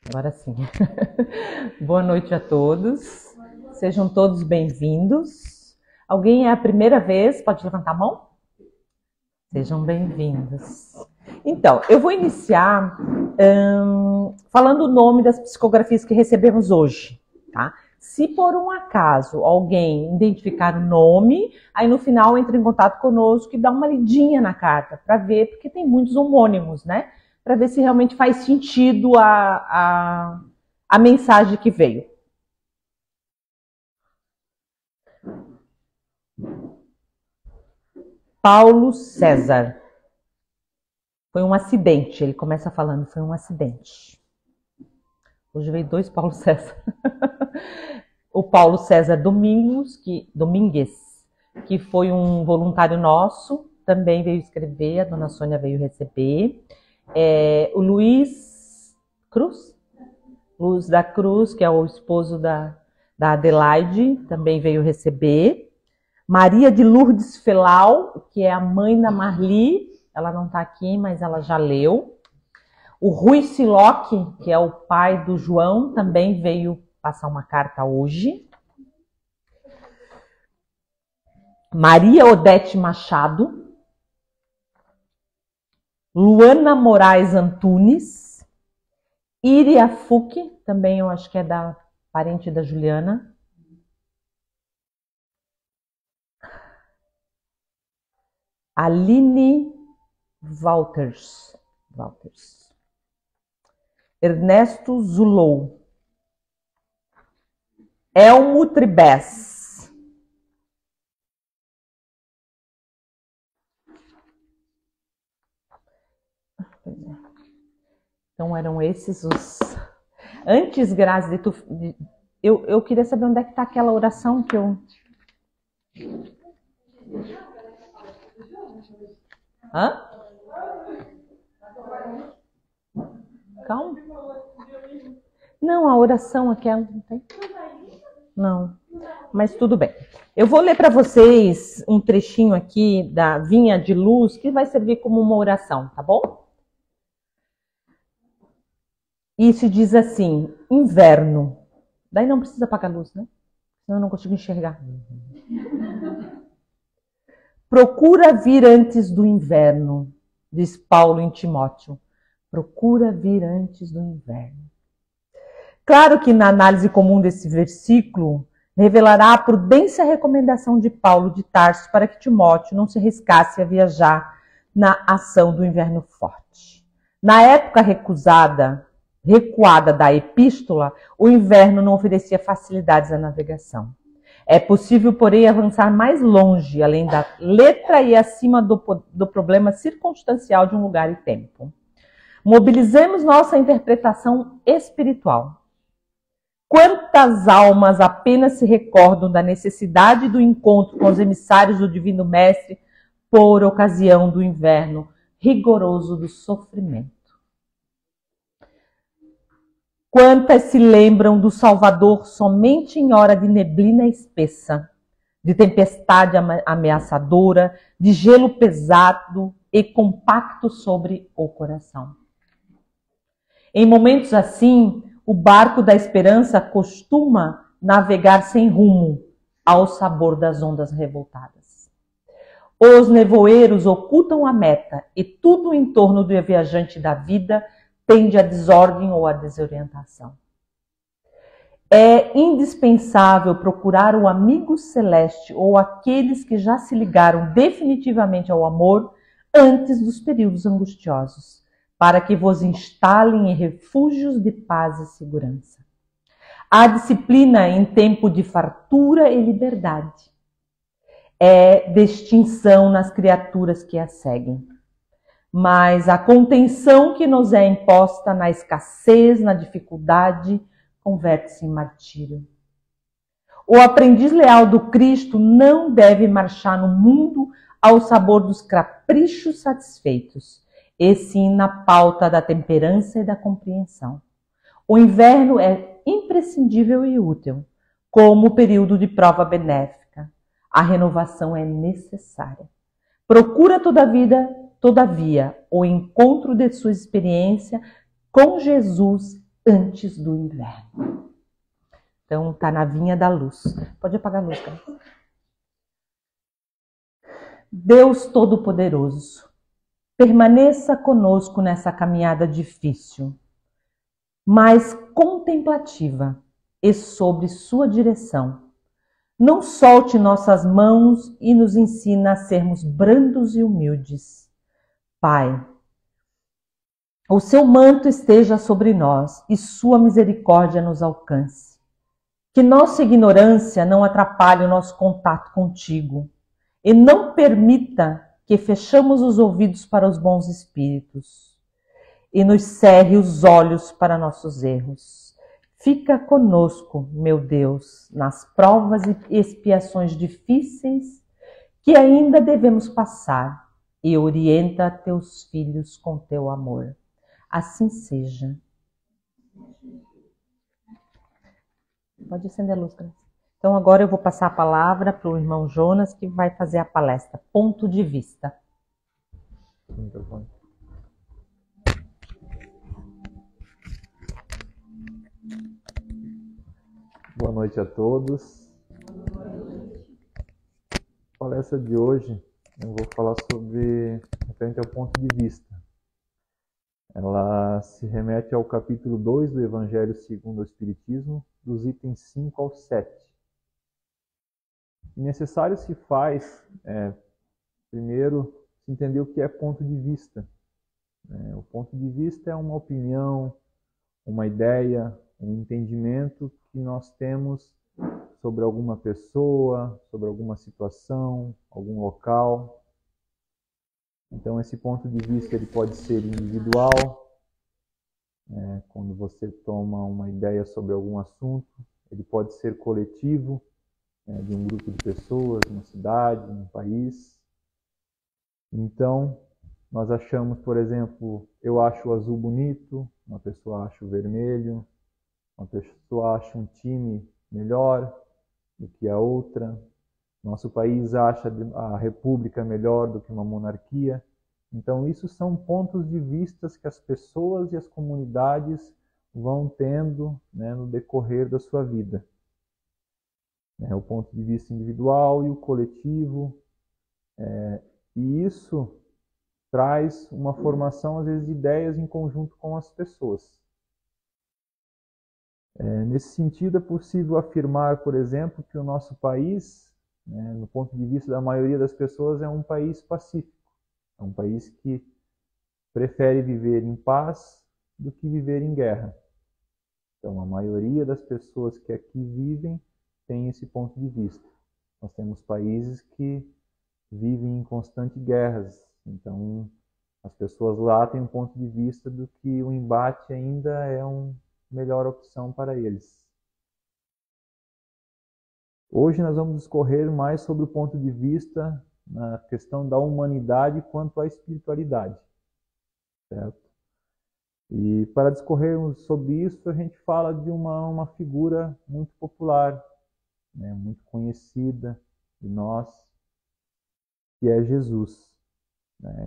Agora sim. Boa noite a todos. Sejam todos bem-vindos. Alguém é a primeira vez? Pode levantar a mão? Sejam bem-vindos. Então, eu vou iniciar falando o nome das psicografias que recebemos hoje, tá? Se por um acaso alguém identificar o nome, aí no final entra em contato conosco e dá uma lidinha na carta para ver, porque tem muitos homônimos, né? Para ver se realmente faz sentido a mensagem que veio. Paulo César. Foi um acidente, ele começa falando, foi um acidente. Hoje veio dois Paulo César. O Paulo César Domingues, que foi um voluntário nosso, também veio escrever, a dona Sônia veio receber. O Luiz da Cruz, que é o esposo da Adelaide, também veio receber. Maria de Lourdes Felau, que é a mãe da Marli, ela não está aqui, mas ela já leu. O Rui Siloc, que é o pai do João, também veio passar uma carta hoje. Maria Odete Machado. Luana Moraes Antunes. Iria Fuque, também eu acho que é da parente da Juliana. Aline Walters. Ernesto Zulou. Elmo Tribes. Então eram esses os... Antes, Grazi, eu queria saber onde é que está aquela oração que eu... Hã? Calma. Não, a oração aquela não tem. Não, mas tudo bem. Eu vou ler para vocês um trechinho aqui da Vinha de Luz, que vai servir como uma oração, tá bom? Isso diz assim, inverno. Daí não precisa apagar a luz, né? Senão eu não consigo enxergar. Procura vir antes do inverno, diz Paulo em Timóteo. Procura vir antes do inverno. Claro que na análise comum desse versículo, revelará a prudência e a recomendação de Paulo de Tarso para que Timóteo não se arriscasse a viajar na ação do inverno forte. Na época recuada da epístola, o inverno não oferecia facilidades à navegação. É possível, porém, avançar mais longe, além da letra e acima do problema circunstancial de um lugar e tempo. Mobilizemos nossa interpretação espiritual. Quantas almas apenas se recordam da necessidade do encontro com os emissários do Divino Mestre por ocasião do inverno rigoroso do sofrimento? Quantas se lembram do Salvador somente em hora de neblina espessa, de tempestade ameaçadora, de gelo pesado e compacto sobre o coração? Em momentos assim, o barco da esperança costuma navegar sem rumo ao sabor das ondas revoltadas. Os nevoeiros ocultam a meta e tudo em torno do viajante da vida tende à desordem ou à desorientação. É indispensável procurar o amigo celeste ou aqueles que já se ligaram definitivamente ao amor antes dos períodos angustiosos, para que vos instalem em refúgios de paz e segurança. A disciplina em tempo de fartura e liberdade é distinção nas criaturas que a seguem. Mas a contenção que nos é imposta na escassez, na dificuldade, converte-se em martírio. O aprendiz leal do Cristo não deve marchar no mundo ao sabor dos caprichos satisfeitos, e sim na pauta da temperança e da compreensão. O inverno é imprescindível e útil, como período de prova benéfica. A renovação é necessária. Procura todavia, o encontro de sua experiência com Jesus antes do inverno. Então, está na vinha da luz. Pode apagar a luz, cara. Deus Todo-Poderoso, permaneça conosco nessa caminhada difícil, mas contemplativa e sob sua direção. Não solte nossas mãos e nos ensina a sermos brandos e humildes. Pai, o seu manto esteja sobre nós e sua misericórdia nos alcance. Que nossa ignorância não atrapalhe o nosso contato contigo e não permita que fechamos os ouvidos para os bons espíritos e nos cerre os olhos para nossos erros. Fica conosco, meu Deus, nas provas e expiações difíceis que ainda devemos passar e orienta teus filhos com teu amor. Assim seja. Pode acender a luz, Graça. Então agora eu vou passar a palavra para o irmão Jonas, que vai fazer a palestra Ponto de Vista. Boa noite a todos. A palestra de hoje eu vou falar sobre referente ao ponto de vista. Ela se remete ao capítulo 2 do Evangelho segundo o Espiritismo, dos itens 5 ao 7. E necessário se faz, primeiro, entender o que é ponto de vista. O ponto de vista é uma opinião, uma ideia, um entendimento que nós temos sobre alguma pessoa, sobre alguma situação, algum local. Então, esse ponto de vista ele pode ser individual, quando você toma uma ideia sobre algum assunto. Ele pode ser coletivo, de um grupo de pessoas, uma cidade, um país. Então, nós achamos, por exemplo, eu acho o azul bonito, uma pessoa acha o vermelho, uma pessoa acha um time melhor do que a outra. Nosso país acha a república melhor do que uma monarquia. Então, isso são pontos de vista que as pessoas e as comunidades vão tendo, no decorrer da sua vida. O ponto de vista individual e o coletivo. E isso traz uma formação, às vezes, de ideias em conjunto com as pessoas. Nesse sentido, é possível afirmar, por exemplo, que o nosso país, no ponto de vista da maioria das pessoas, é um país pacífico. É um país que prefere viver em paz do que viver em guerra. Então, a maioria das pessoas que aqui vivem tem esse ponto de vista. Nós temos países que vivem em constantes guerras. Então, as pessoas lá têm um ponto de vista do que o embate ainda é uma melhor opção para eles. Hoje nós vamos discorrer mais sobre o ponto de vista na questão da humanidade quanto à espiritualidade, certo? E para discorrermos sobre isso, a gente fala de uma figura muito popular, muito conhecida de nós, que é Jesus.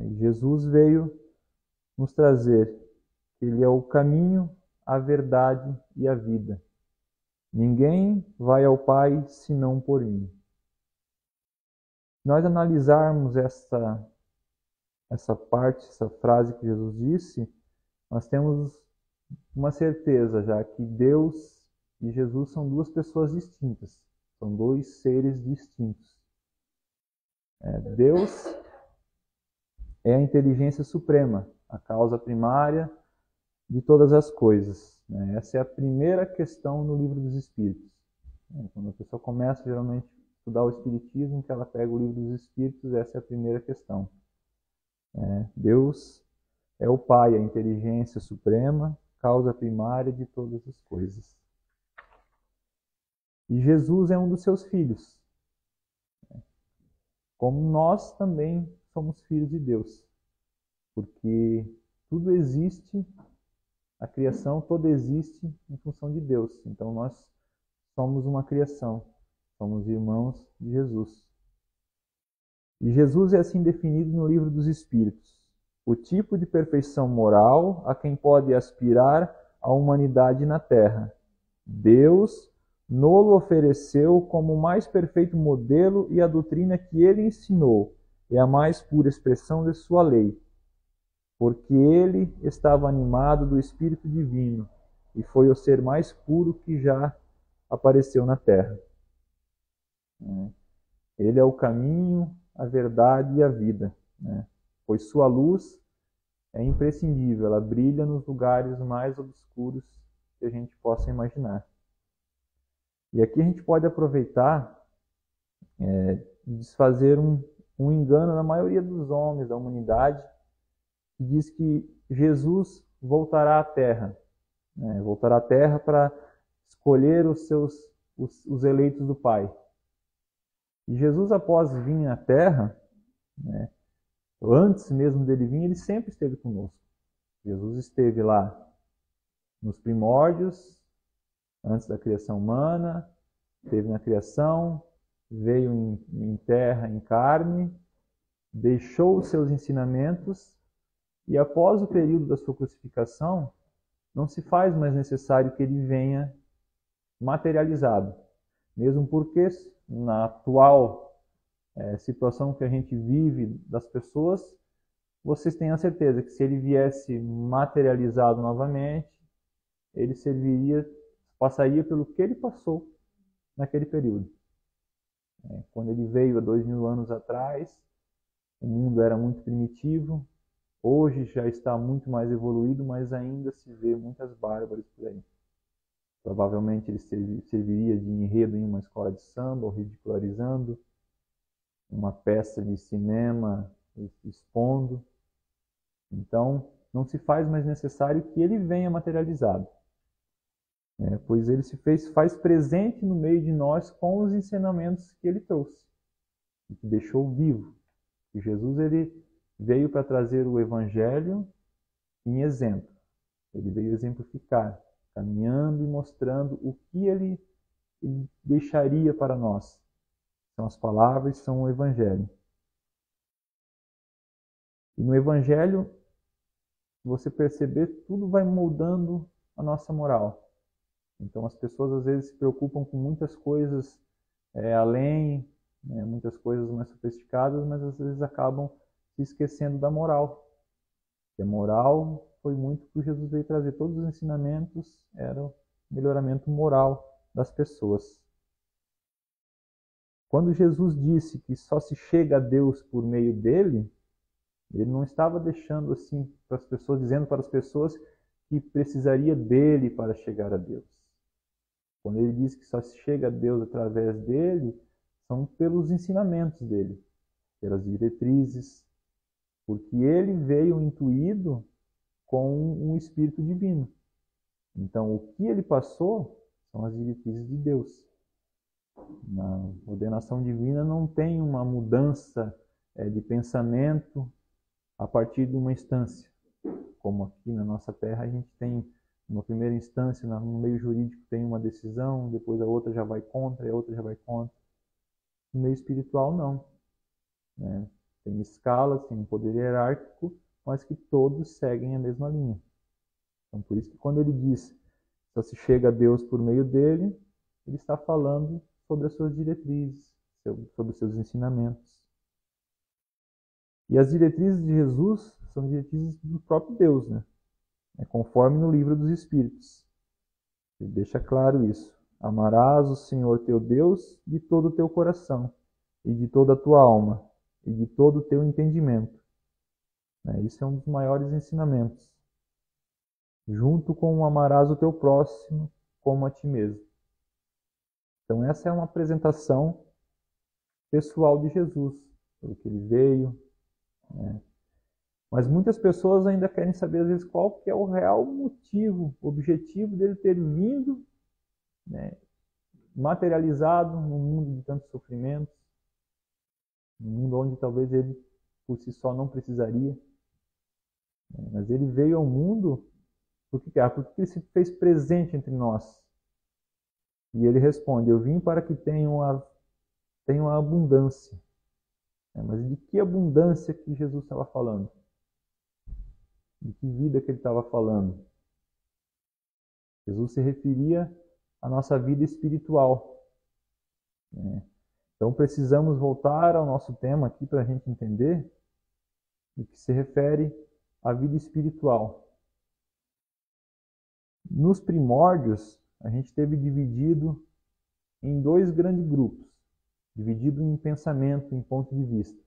E Jesus veio nos trazer que Ele é o caminho, a verdade e a vida. Ninguém vai ao Pai senão por mim. Se nós analisarmos essa parte, essa frase que Jesus disse, nós temos uma certeza já que Deus e Jesus são duas pessoas distintas, são dois seres distintos. Deus é a inteligência suprema, a causa primária de todas as coisas. Essa é a primeira questão no Livro dos Espíritos. Quando a pessoa começa, geralmente, a estudar o Espiritismo, que ela pega o Livro dos Espíritos, essa é a primeira questão. Deus é o Pai, a inteligência suprema, causa primária de todas as coisas. E Jesus é um dos seus filhos. Como nós também somos filhos de Deus. Porque tudo existe, a criação toda existe em função de Deus. Então nós somos uma criação, somos irmãos de Jesus. E Jesus é assim definido no Livro dos Espíritos: o tipo de perfeição moral a quem pode aspirar a humanidade na terra. Deus nos ofereceu como o mais perfeito modelo, e a doutrina que ele ensinou é a mais pura expressão de sua lei, porque ele estava animado do Espírito Divino e foi o ser mais puro que já apareceu na terra. Ele é o caminho, a verdade e a vida, pois sua luz é imprescindível, ela brilha nos lugares mais obscuros que a gente possa imaginar. E aqui a gente pode aproveitar e desfazer um engano na maioria dos homens da humanidade, que diz que Jesus voltará à Terra, voltará à Terra para escolher os eleitos do Pai. E Jesus, após vir à Terra, antes mesmo dele vir, ele sempre esteve conosco. Jesus esteve lá nos primórdios, antes da criação humana, esteve na criação, veio em terra, em carne, deixou os seus ensinamentos, e após o período da sua crucificação, não se faz mais necessário que ele venha materializado. Mesmo porque, na atual situação que a gente vive das pessoas, vocês têm a certeza que se ele viesse materializado novamente, ele passaria pelo que ele passou naquele período. Quando ele veio há 2000 anos atrás, o mundo era muito primitivo. Hoje já está muito mais evoluído, mas ainda se vê muitas bárbaras por aí. Provavelmente ele serviria de enredo em uma escola de samba, ou ridicularizando uma peça de cinema, expondo. Então, não se faz mais necessário que ele venha materializado, pois ele faz presente no meio de nós com os ensinamentos que ele trouxe e que deixou vivo. E Jesus, ele veio para trazer o Evangelho em exemplo. Ele veio exemplificar, caminhando e mostrando o que ele deixaria para nós. São as palavras, são o Evangelho. E no Evangelho, se você perceber, tudo vai moldando a nossa moral. Então as pessoas às vezes se preocupam com muitas coisas além, muitas coisas mais sofisticadas, mas às vezes acabam se esquecendo da moral. E a moral foi muito que Jesus veio trazer. Todos os ensinamentos eram o melhoramento moral das pessoas. Quando Jesus disse que só se chega a Deus por meio dele, ele não estava deixando assim para as pessoas, dizendo para as pessoas que precisaria dele para chegar a Deus. Quando ele diz que só se chega a Deus através dele, são pelos ensinamentos dele, pelas diretrizes, porque ele veio intuído com um Espírito Divino. Então, o que ele passou são as diretrizes de Deus. Na ordenação divina não tem uma mudança de pensamento a partir de uma instância. Como aqui na nossa terra a gente tem uma primeira instância, no meio jurídico tem uma decisão, depois a outra já vai contra, e a outra já vai contra. No meio espiritual não. Tem escalas, tem um poder hierárquico, mas que todos seguem a mesma linha. Então por isso que quando ele diz só se chega a Deus por meio dele, ele está falando sobre as suas diretrizes, sobre os seus ensinamentos. E as diretrizes de Jesus são diretrizes do próprio Deus, conforme no livro dos Espíritos. Ele deixa claro isso. Amarás o Senhor teu Deus de todo o teu coração, e de toda a tua alma, e de todo o teu entendimento. Isso é um dos maiores ensinamentos. Junto com amarás o teu próximo como a ti mesmo. Então essa é uma apresentação pessoal de Jesus, pelo que ele veio. Mas muitas pessoas ainda querem saber, às vezes, qual que é o real motivo, o objetivo dele ter vindo, materializado num mundo de tantos sofrimentos, num mundo onde talvez ele, por si só, não precisaria. Mas ele veio ao mundo porque ele se fez presente entre nós. E ele responde, eu vim para que tenham a abundância. Mas de que abundância que Jesus estava falando? De que vida que ele estava falando? Jesus se referia à nossa vida espiritual, né? Então precisamos voltar ao nosso tema aqui para a gente entender o que se refere à vida espiritual. Nos primórdios, a gente teve dividido em dois grandes grupos, dividido em pensamento, em ponto de vista.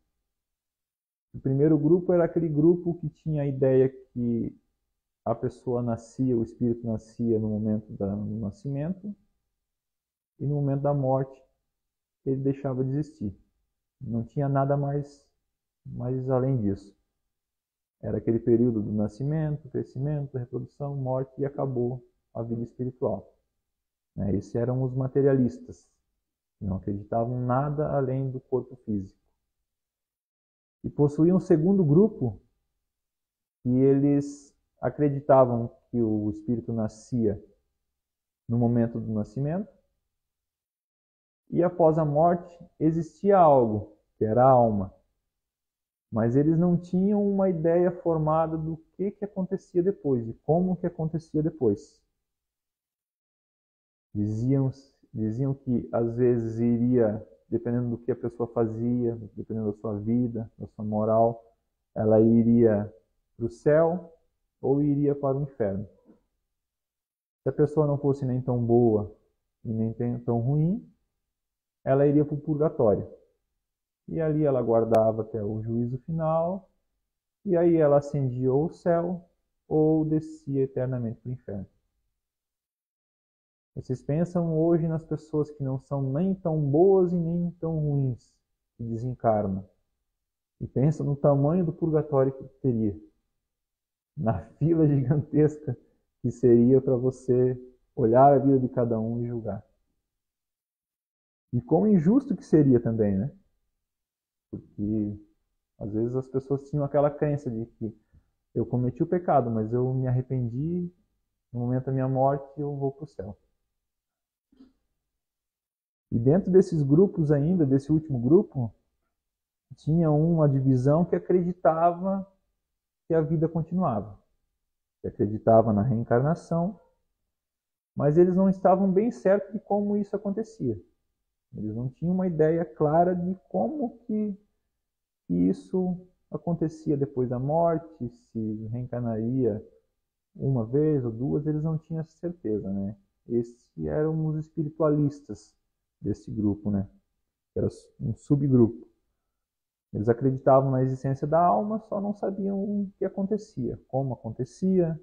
O primeiro grupo era aquele grupo que tinha a ideia que a pessoa nascia, o espírito nascia no momento do nascimento, e no momento da morte ele deixava de existir. Não tinha nada mais além disso. Era aquele período do nascimento, crescimento, reprodução, morte e acabou a vida espiritual. Esses eram os materialistas, que não acreditavam em nada além do corpo físico. E possuía um segundo grupo que eles acreditavam que o espírito nascia no momento do nascimento e após a morte existia algo, que era a alma. Mas eles não tinham uma ideia formada do que acontecia depois, de como que acontecia depois. Diziam que às vezes iria, dependendo do que a pessoa fazia, dependendo da sua vida, da sua moral, ela iria para o céu ou iria para o inferno. Se a pessoa não fosse nem tão boa e nem tão ruim, ela iria para o purgatório. E ali ela aguardava até o juízo final, e aí ela ascendia ao céu ou descia eternamente para o inferno. Vocês pensam hoje nas pessoas que não são nem tão boas e nem tão ruins, que desencarnam. E pensam no tamanho do purgatório que teria. Na fila gigantesca que seria para você olhar a vida de cada um e julgar. E quão injusto que seria também, né? Porque às vezes as pessoas tinham aquela crença de que eu cometi o pecado, mas eu me arrependi, no momento da minha morte eu vou para o céu. E dentro desses grupos ainda, desse último grupo, tinha uma divisão que acreditava que a vida continuava, que acreditava na reencarnação, mas eles não estavam bem certos de como isso acontecia. Eles não tinham uma ideia clara de como que isso acontecia depois da morte, se reencarnaria uma vez ou duas, eles não tinham essa certeza, né? Esses eram os espiritualistas desse grupo, né? Era um subgrupo. Eles acreditavam na existência da alma, só não sabiam o que acontecia, como acontecia,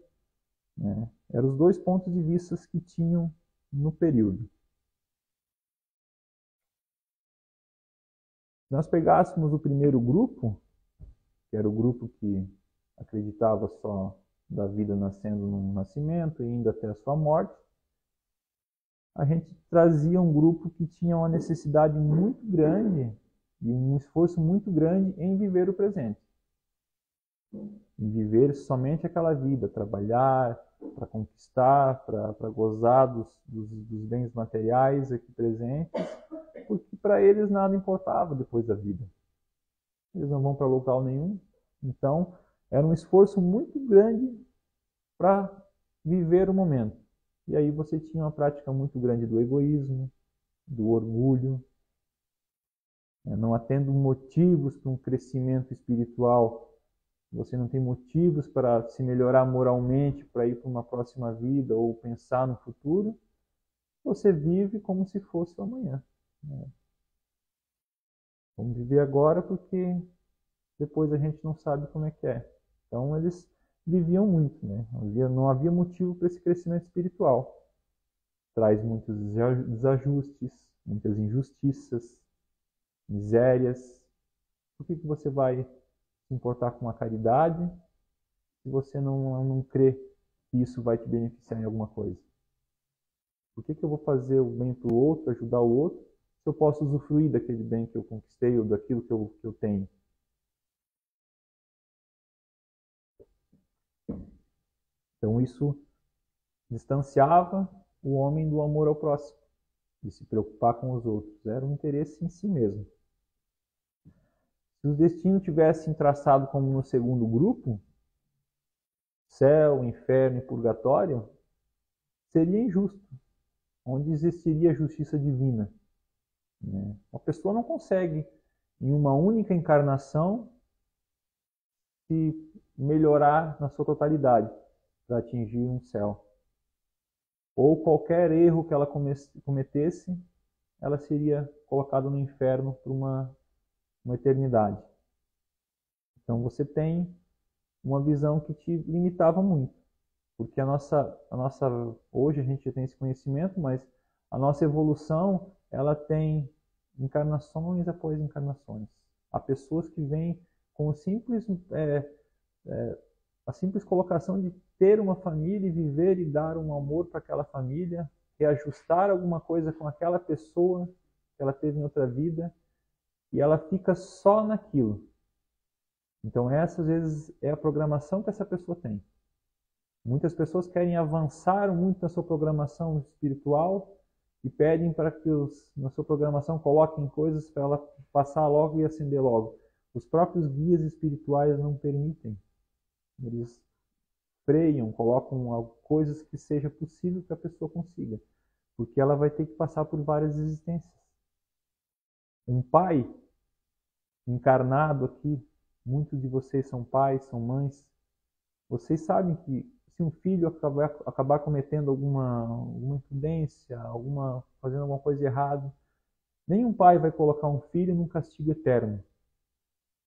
né? Eram os dois pontos de vista que tinham no período. Se nós pegássemos o primeiro grupo, que era o grupo que acreditava só da vida nascendo no nascimento e indo até a sua morte, a gente trazia um grupo que tinha uma necessidade muito grande e um esforço muito grande em viver o presente. Em viver somente aquela vida, trabalhar para conquistar, para gozar dos bens materiais aqui presentes, porque para eles nada importava depois da vida. Eles não vão para local nenhum. Então, era um esforço muito grande para viver o momento. E aí você tinha uma prática muito grande do egoísmo, do orgulho, não tendo motivos para um crescimento espiritual. Você não tem motivos para se melhorar moralmente, para ir para uma próxima vida ou pensar no futuro. Você vive como se fosse o amanhã. Vamos viver agora porque depois a gente não sabe como é que é. Então eles viviam muito, né? Não havia motivo para esse crescimento espiritual. Traz muitos desajustes, muitas injustiças, misérias. Por que você vai se importar com a caridade se você não crê que isso vai te beneficiar em alguma coisa? Por que eu vou fazer o bem para o outro, ajudar o outro, se eu posso usufruir daquele bem que eu conquistei ou daquilo que eu tenho? Então isso distanciava o homem do amor ao próximo, de se preocupar com os outros. Era um interesse em si mesmo. Se o destino tivesse traçado como no segundo grupo, céu, inferno e purgatório, seria injusto, onde existiria a justiça divina. Né? A pessoa não consegue, em uma única encarnação, se melhorar na sua totalidade para atingir um céu. Ou qualquer erro que ela cometesse, ela seria colocada no inferno por uma eternidade. Então você tem uma visão que te limitava muito. Porque hoje a gente já tem esse conhecimento, mas a nossa evolução, ela tem encarnações após encarnações. Há pessoas que vêm com a simples colocação de ter uma família e viver e dar um amor para aquela família, reajustar alguma coisa com aquela pessoa que ela teve em outra vida, e ela fica só naquilo. Então essa, às vezes, é a programação que essa pessoa tem. Muitas pessoas querem avançar muito na sua programação espiritual e pedem para que na sua programação coloquem coisas para ela passar logo e acender logo. Os próprios guias espirituais não permitem. Eles freiam, colocam coisas que seja possível que a pessoa consiga, porque ela vai ter que passar por várias existências. Um pai encarnado aqui, muitos de vocês são pais, são mães, vocês sabem que se um filho acabar cometendo alguma imprudência, fazendo alguma coisa errada, nenhum pai vai colocar um filho num castigo eterno.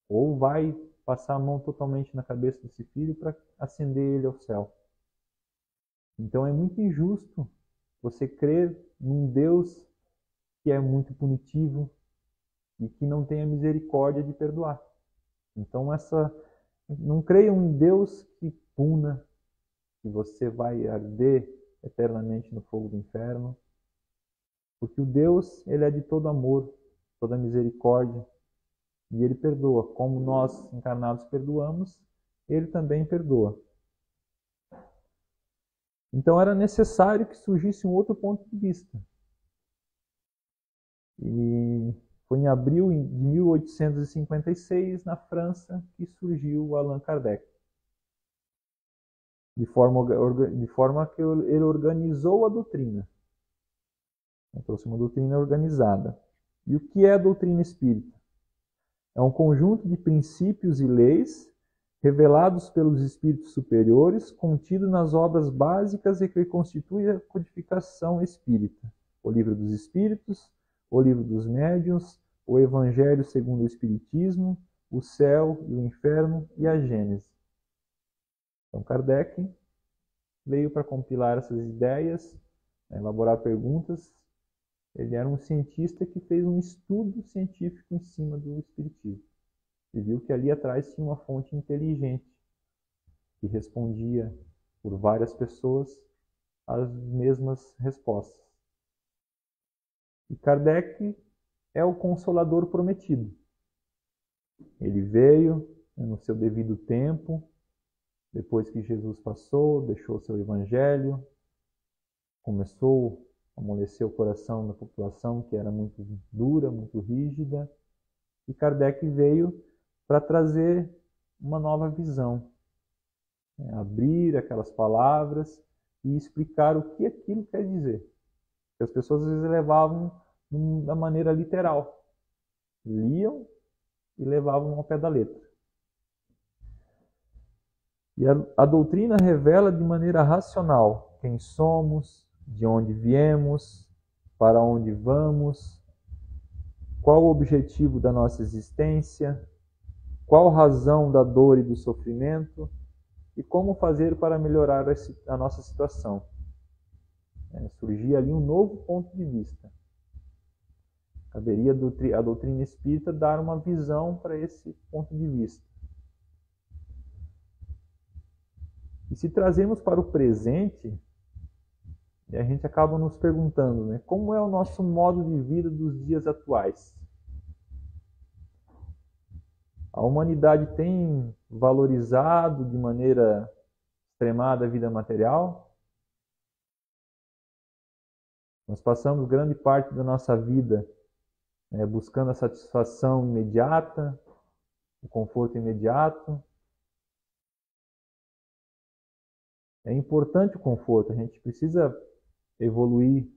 Ou vai passar a mão totalmente na cabeça desse filho para ascender ele ao céu. Então é muito injusto você crer num Deus que é muito punitivo e que não tem a misericórdia de perdoar. Então não creiam em Deus que puna, que você vai arder eternamente no fogo do inferno, porque o Deus, ele é de todo amor, toda misericórdia, e ele perdoa. Como nós encarnados perdoamos, ele também perdoa. Então era necessário que surgisse um outro ponto de vista. E foi em abril de 1856, na França, que surgiu o Allan Kardec. De forma que ele organizou a doutrina. Ele trouxe uma doutrina organizada. E o que é a doutrina espírita? É um conjunto de princípios e leis revelados pelos espíritos superiores, contido nas obras básicas e que constitui a codificação espírita. O Livro dos Espíritos, o Livro dos Médiuns, o Evangelho segundo o Espiritismo, o Céu e o Inferno e a Gênese. Então Kardec veio para compilar essas ideias, elaborar perguntas. Ele era um cientista que fez um estudo científico em cima do Espiritismo. E viu que ali atrás tinha uma fonte inteligente que respondia por várias pessoas as mesmas respostas. E Kardec é o Consolador prometido. Ele veio no seu devido tempo, depois que Jesus passou, deixou seu evangelho, começou a amolecer o coração da população, que era muito dura, muito rígida, e Kardec veio para trazer uma nova visão, abrir aquelas palavras e explicar o que aquilo quer dizer. Porque as pessoas às vezes levavam da maneira literal, liam e levavam ao pé da letra. E a doutrina revela de maneira racional quem somos, de onde viemos, para onde vamos, qual o objetivo da nossa existência, qual a razão da dor e do sofrimento e como fazer para melhorar a nossa situação. Surgia ali um novo ponto de vista. Caberia a doutrina espírita dar uma visão para esse ponto de vista. E se trazemos para o presente, a gente acaba nos perguntando, como é o nosso modo de vida dos dias atuais? A humanidade tem valorizado de maneira extremada a vida material? Nós passamos grande parte da nossa vida buscando a satisfação imediata, o conforto imediato. É importante o conforto, a gente precisa evoluir,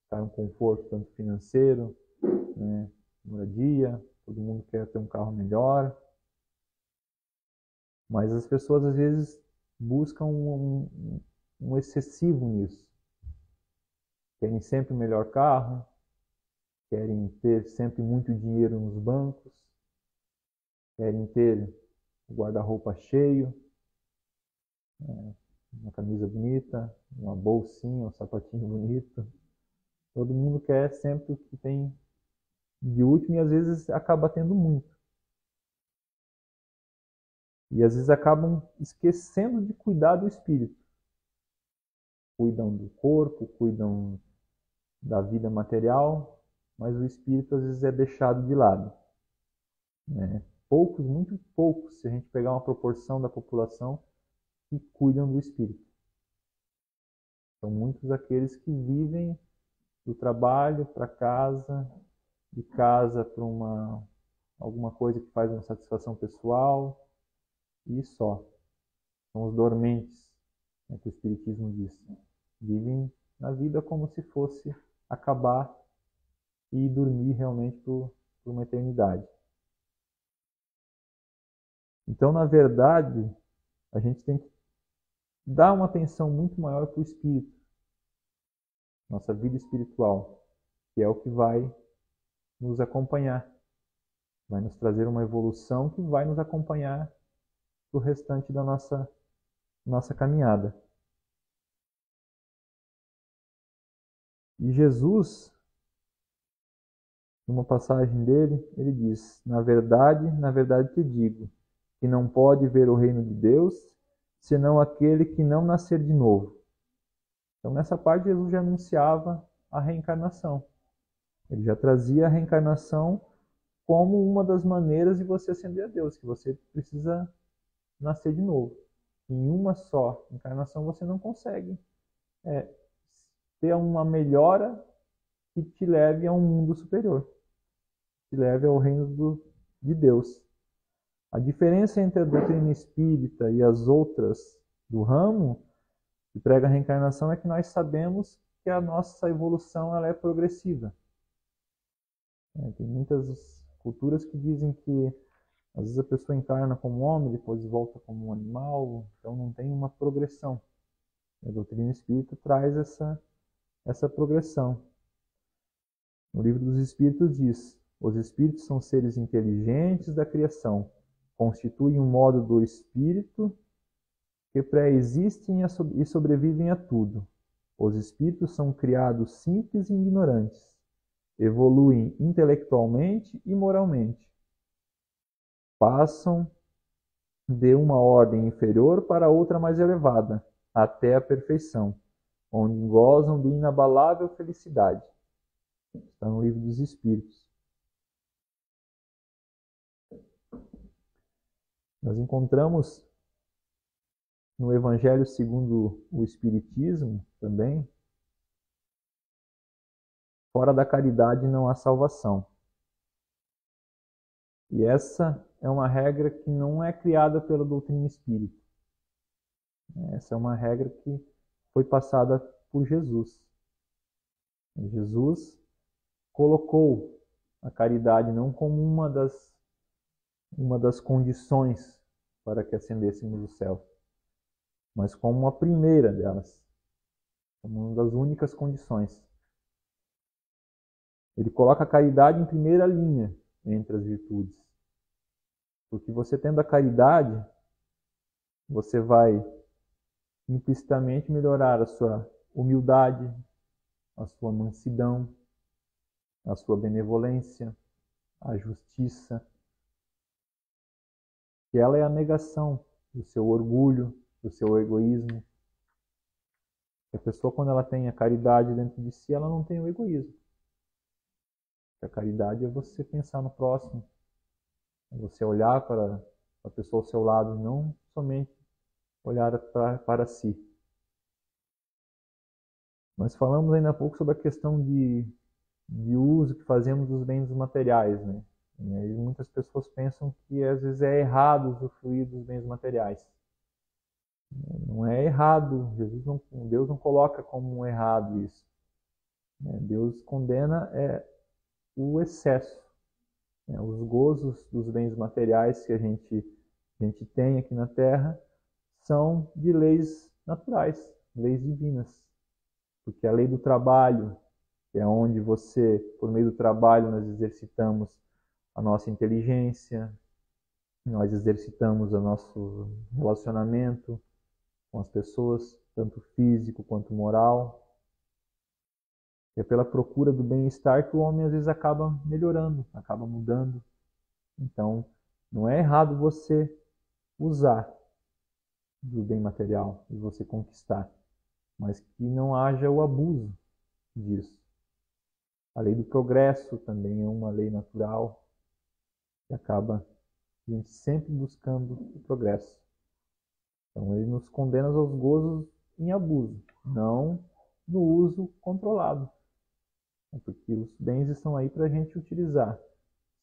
estar um conforto tanto financeiro, né, moradia, todo mundo quer ter um carro melhor. Mas as pessoas às vezes buscam um excessivo nisso. Querem sempre o melhor carro, querem ter sempre muito dinheiro nos bancos, querem ter o guarda-roupa cheio, uma camisa bonita, uma bolsinha, um sapatinho bonito. Todo mundo quer sempre o que tem de último e às vezes acaba tendo muito. E às vezes acabam esquecendo de cuidar do espírito. Cuidam do corpo, cuidam da vida material, mas o espírito às vezes é deixado de lado. Né? Poucos, muito poucos, se a gente pegar uma proporção da população, que cuidam do espírito. São muitos aqueles que vivem do trabalho para casa, de casa para alguma coisa que faz uma satisfação pessoal, e só. São os dormentes, né, que o Espiritismo diz. Vivem na vida como se fosse acabar e dormir realmente por uma eternidade. Então, na verdade, a gente tem que dar uma atenção muito maior para o espírito, nossa vida espiritual, que é o que vai nos acompanhar, vai nos trazer uma evolução que vai nos acompanhar para o restante da nossa caminhada. E Jesus, numa passagem dele, ele diz: na verdade te digo, que não pode ver o reino de Deus senão aquele que não nascer de novo. Então, nessa parte, Jesus já anunciava a reencarnação. Ele já trazia a reencarnação como uma das maneiras de você ascender a Deus, que você precisa nascer de novo. Em uma só encarnação você não consegue ter uma melhora que te leve a um mundo superior, que te leve ao reino de Deus. A diferença entre a doutrina espírita e as outras do ramo que prega a reencarnação é que nós sabemos que a nossa evolução ela é progressiva. Tem muitas culturas que dizem que às vezes a pessoa encarna como homem, depois volta como um animal, então não tem uma progressão. A doutrina espírita traz essa progressão. No Livro dos Espíritos diz: os espíritos são seres inteligentes da criação, constituem um modo do espírito que pré-existem e sobrevivem a tudo. Os espíritos são criados simples e ignorantes, evoluem intelectualmente e moralmente, passam de uma ordem inferior para outra mais elevada, até a perfeição, onde gozam de inabalável felicidade. Está no Livro dos Espíritos. Nós encontramos no Evangelho segundo o Espiritismo também: fora da caridade não há salvação. E essa é uma regra que não é criada pela doutrina espírita. Essa é uma regra que foi passada por Jesus. Jesus colocou a caridade não como uma das condições para que ascendêssemos ao céu, mas como uma primeira delas, como uma das únicas condições. Ele coloca a caridade em primeira linha entre as virtudes. Porque você tendo a caridade, você vai implicitamente melhorar a sua humildade, a sua mansidão, a sua benevolência, a justiça. Que ela é a negação do seu orgulho, do seu egoísmo. A pessoa, quando ela tem a caridade dentro de si, ela não tem o egoísmo. A caridade é você pensar no próximo, é você olhar para a pessoa ao seu lado, não somente olhar para si. Nós falamos ainda há pouco sobre a questão de uso que fazemos dos bens materiais, né? E aí muitas pessoas pensam que às vezes é errado usufruir dos bens materiais. Não é errado, Deus não coloca como um errado isso. Deus condena o excesso, os gozos dos bens materiais que a gente tem aqui na Terra são de leis naturais, leis divinas. Porque a lei do trabalho, que é onde por meio do trabalho, nós exercitamos a nossa inteligência, nós exercitamos o nosso relacionamento com as pessoas, tanto físico quanto moral. É pela procura do bem-estar que o homem às vezes acaba melhorando, acaba mudando. Então, não é errado você usar do bem material e você conquistar, mas que não haja o abuso disso. A lei do progresso também é uma lei natural que acaba a gente sempre buscando o progresso. Então ele nos condena aos gozos em abuso, não no uso controlado. Porque os bens estão aí para a gente utilizar.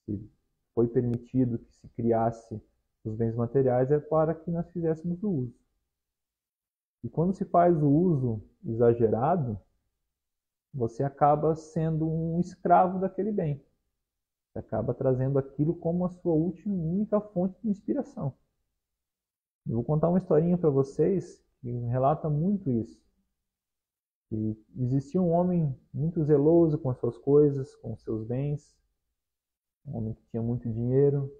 Se foi permitido que se criasse os bens materiais, é para que nós fizéssemos o uso. E quando se faz o uso exagerado, você acaba sendo um escravo daquele bem. Você acaba trazendo aquilo como a sua única fonte de inspiração. Eu vou contar uma historinha para vocês que relata muito isso. Que existia um homem muito zeloso com as suas coisas, com os seus bens, um homem que tinha muito dinheiro,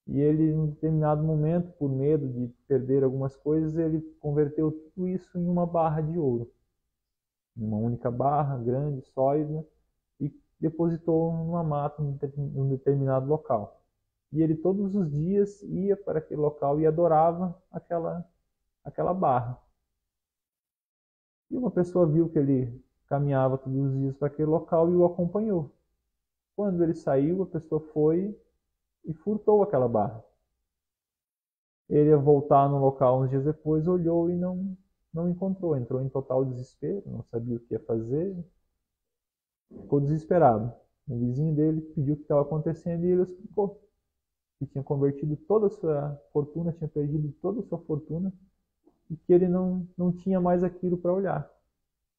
e ele, em um determinado momento, por medo de perder algumas coisas, ele converteu tudo isso em uma barra de ouro. Uma única barra, grande, sólida, e depositou numa mata num determinado local. E ele todos os dias ia para aquele local e adorava aquela barra. E uma pessoa viu que ele caminhava todos os dias para aquele local e o acompanhou. Quando ele saiu, a pessoa foi e furtou aquela barra. Ele ia voltar no local uns dias depois, olhou e não encontrou. Entrou em total desespero, não sabia o que ia fazer. Ficou desesperado. O vizinho dele pediu o que estava acontecendo e ele explicou que tinha convertido toda a sua fortuna, tinha perdido toda a sua fortuna e que ele não tinha mais aquilo para olhar.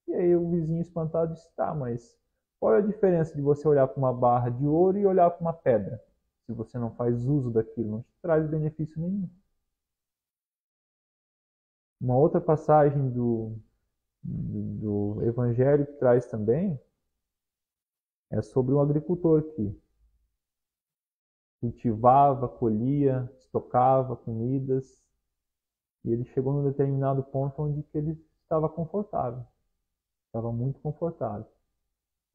E aí o vizinho espantado disse, tá, mas qual é a diferença de você olhar para uma barra de ouro e olhar para uma pedra? Se você não faz uso daquilo, não te traz benefício nenhum. Uma outra passagem do Evangelho que traz também é sobre um agricultor que cultivava, colhia, estocava comidas e ele chegou num determinado ponto onde que ele estava confortável, estava muito confortável.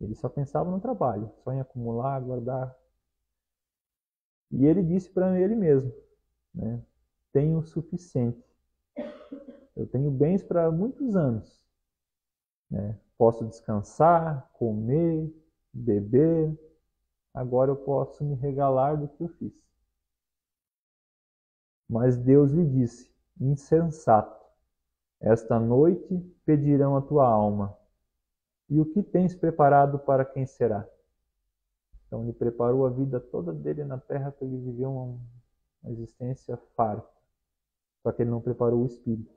Ele só pensava no trabalho, só em acumular, guardar. E ele disse para ele mesmo, né, tenho o suficiente. Eu tenho bens para muitos anos. Né? Posso descansar, comer, beber. Agora eu posso me regalar do que eu fiz. Mas Deus lhe disse, insensato, esta noite pedirão a tua alma. E o que tens preparado para quem será? Então ele preparou a vida toda dele na terra para ele viver uma existência farta. Só que ele não preparou o espírito.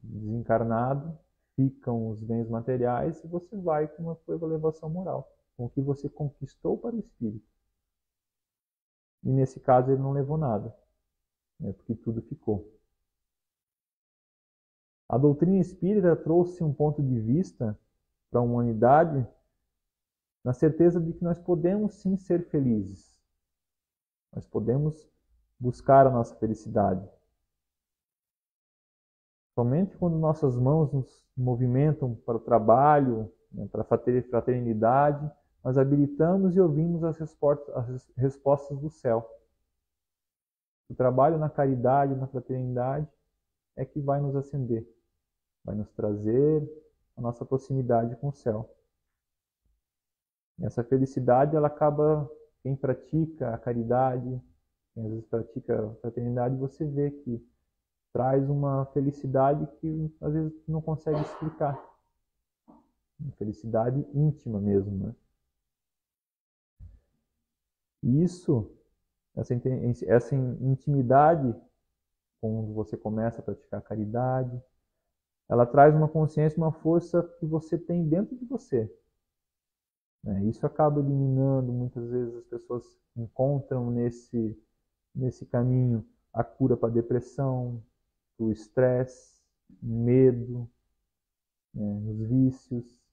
Desencarnado, ficam os bens materiais e você vai com uma sua elevação moral, com o que você conquistou para o espírito. E nesse caso ele não levou nada, né, porque tudo ficou. A doutrina espírita trouxe um ponto de vista para a humanidade na certeza de que nós podemos sim ser felizes. Nós podemos buscar a nossa felicidade. Somente quando nossas mãos nos movimentam para o trabalho, né, para a fraternidade, nós habilitamos e ouvimos as respostas do céu. O trabalho na caridade, na fraternidade, é que vai nos acender, vai nos trazer a nossa proximidade com o céu. E essa felicidade, ela acaba, quem pratica a caridade, quem às vezes pratica a fraternidade, você vê que traz uma felicidade que às vezes não consegue explicar. Uma felicidade íntima mesmo, né? E isso, essa intimidade quando você começa a praticar caridade. Ela traz uma consciência, uma força que você tem dentro de você. Isso acaba eliminando, muitas vezes as pessoas encontram nesse caminho a cura para a depressão, para o estresse, medo, os vícios.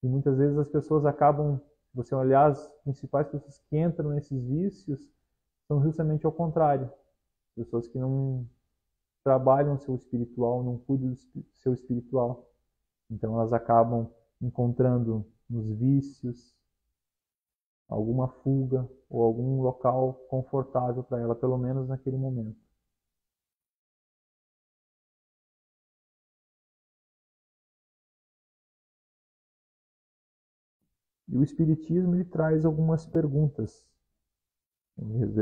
E muitas vezes as pessoas acabam, se você olhar as principais pessoas que entram nesses vícios, são justamente ao contrário. Pessoas que não trabalham o seu espiritual, não cuidam do seu espiritual. Então elas acabam encontrando nos vícios alguma fuga ou algum local confortável para ela, pelo menos naquele momento. E o Espiritismo ele traz algumas perguntas.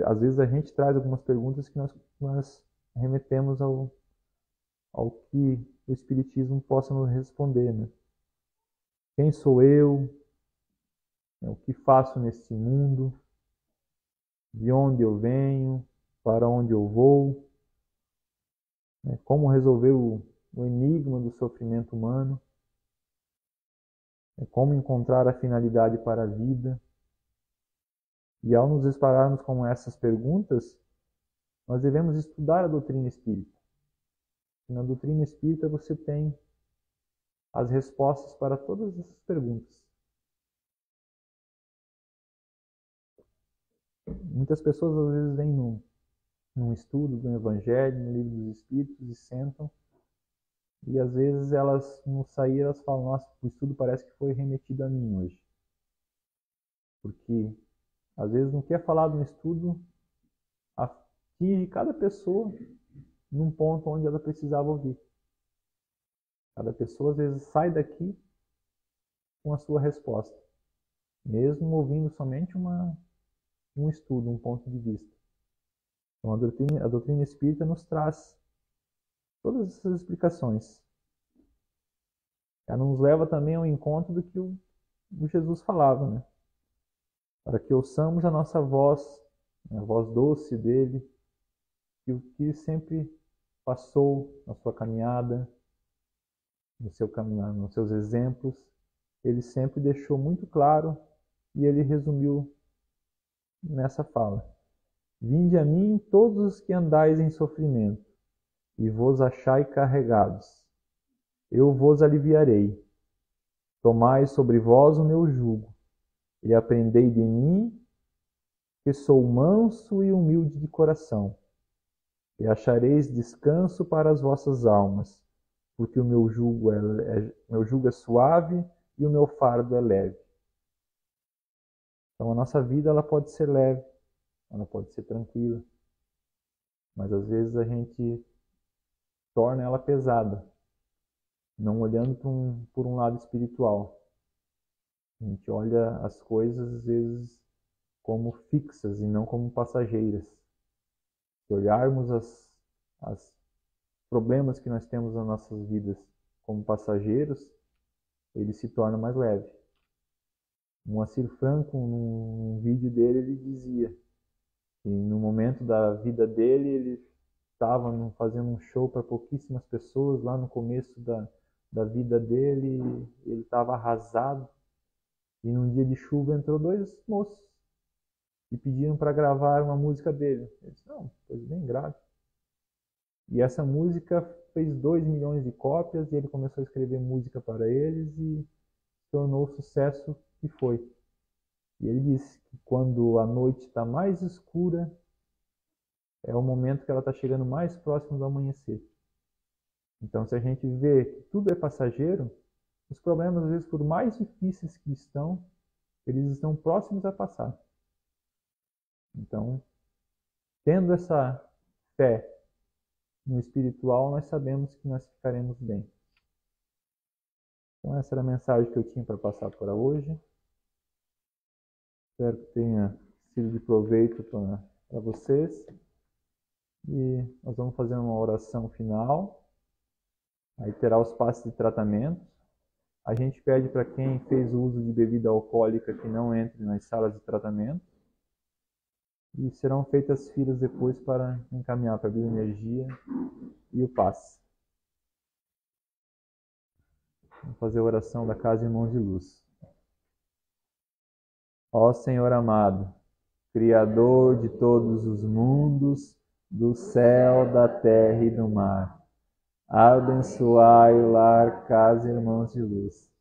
Às vezes a gente traz algumas perguntas que nós remetemos ao que o Espiritismo possa nos responder. Né? Quem sou eu? O que faço neste mundo? De onde eu venho? Para onde eu vou? Como resolver o enigma do sofrimento humano? Como encontrar a finalidade para a vida? E ao nos depararmos com essas perguntas, nós devemos estudar a doutrina espírita. E na doutrina espírita você tem as respostas para todas essas perguntas. Muitas pessoas às vezes vêm num estudo do Evangelho, no livro dos Espíritos, e sentam, e às vezes elas, no sair, elas falam, nossa, o estudo parece que foi remetido a mim hoje. Porque às vezes no que é falado no estudo atinge cada pessoa num ponto onde ela precisava ouvir. Cada pessoa às vezes sai daqui com a sua resposta, mesmo ouvindo somente um estudo, um ponto de vista. Então a doutrina espírita nos traz todas essas explicações. Ela nos leva também ao encontro do que o Jesus falava, né? Para que ouçamos a nossa voz, a voz doce dele, e o que sempre passou na sua caminhada, nos seus exemplos, ele sempre deixou muito claro e ele resumiu nessa fala. Vinde a mim todos os que andais em sofrimento, e vos achai carregados. Eu vos aliviarei. Tomai sobre vós o meu jugo, e aprendei de mim, que sou manso e humilde de coração, e achareis descanso para as vossas almas, porque o meu jugo é suave e o meu fardo é leve. Então a nossa vida ela pode ser leve, ela pode ser tranquila, mas às vezes a gente torna ela pesada, não olhando por um lado espiritual. A gente olha as coisas às vezes como fixas e não como passageiras. Se olharmos os problemas que nós temos nas nossas vidas como passageiros, ele se torna mais leve. O Moacir Franco, num vídeo dele, ele dizia que no momento da vida dele, ele estava fazendo um show para pouquíssimas pessoas, lá no começo da vida dele, ele estava arrasado, e num dia de chuva entrou dois moços e pediram para gravar uma música dele. Ele disse, não, coisa bem grave. E essa música fez 2 milhões de cópias, e ele começou a escrever música para eles e tornou o sucesso que foi. E ele disse que quando a noite está mais escura, é o momento que ela está chegando mais próximo do amanhecer. Então, se a gente vê que tudo é passageiro, os problemas, às vezes, por mais difíceis que estão, eles estão próximos a passar. Então, tendo essa fé no espiritual, nós sabemos que nós ficaremos bem. Então, essa era a mensagem que eu tinha para passar para hoje. Espero que tenha sido de proveito para vocês. E nós vamos fazer uma oração final. Aí terá os passos de tratamento. A gente pede para quem fez o uso de bebida alcoólica que não entre nas salas de tratamento. e serão feitas filas depois para encaminhar para a bioenergia e o passe. Vamos fazer a oração da Casa Irmãos de Luz. Ó Senhor amado, Criador de todos os mundos, do céu, da terra e do mar, abençoai o lar Casa Irmãos de Luz.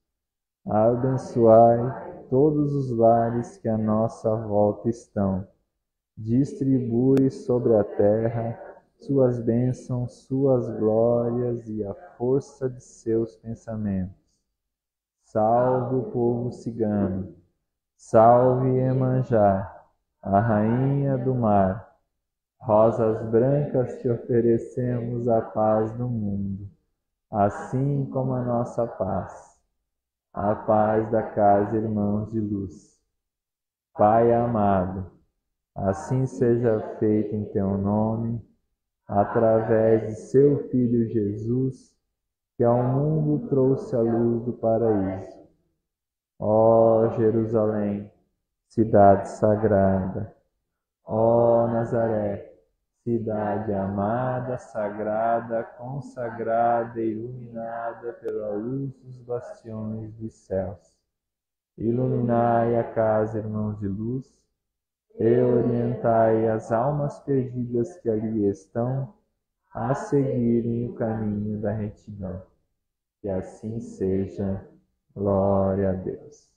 Abençoai todos os lares que à nossa volta estão. Distribui sobre a terra suas bênçãos, suas glórias e a força de seus pensamentos. Salve o povo cigano, salve Iemanjá, a rainha do mar. Rosas brancas te oferecemos a paz do mundo, assim como a nossa paz. A paz da Casa Irmãos de Luz. Pai amado, assim seja feito em teu nome, através de seu Filho Jesus, que ao mundo trouxe a luz do paraíso. Ó Jerusalém, cidade sagrada, ó Nazaré, cidade amada, sagrada, consagrada e iluminada pela luz dos bastiões dos céus. Iluminai a Casa Irmãos de Luz e orientai as almas perdidas que ali estão a seguirem o caminho da retidão. Que assim seja. Glória a Deus.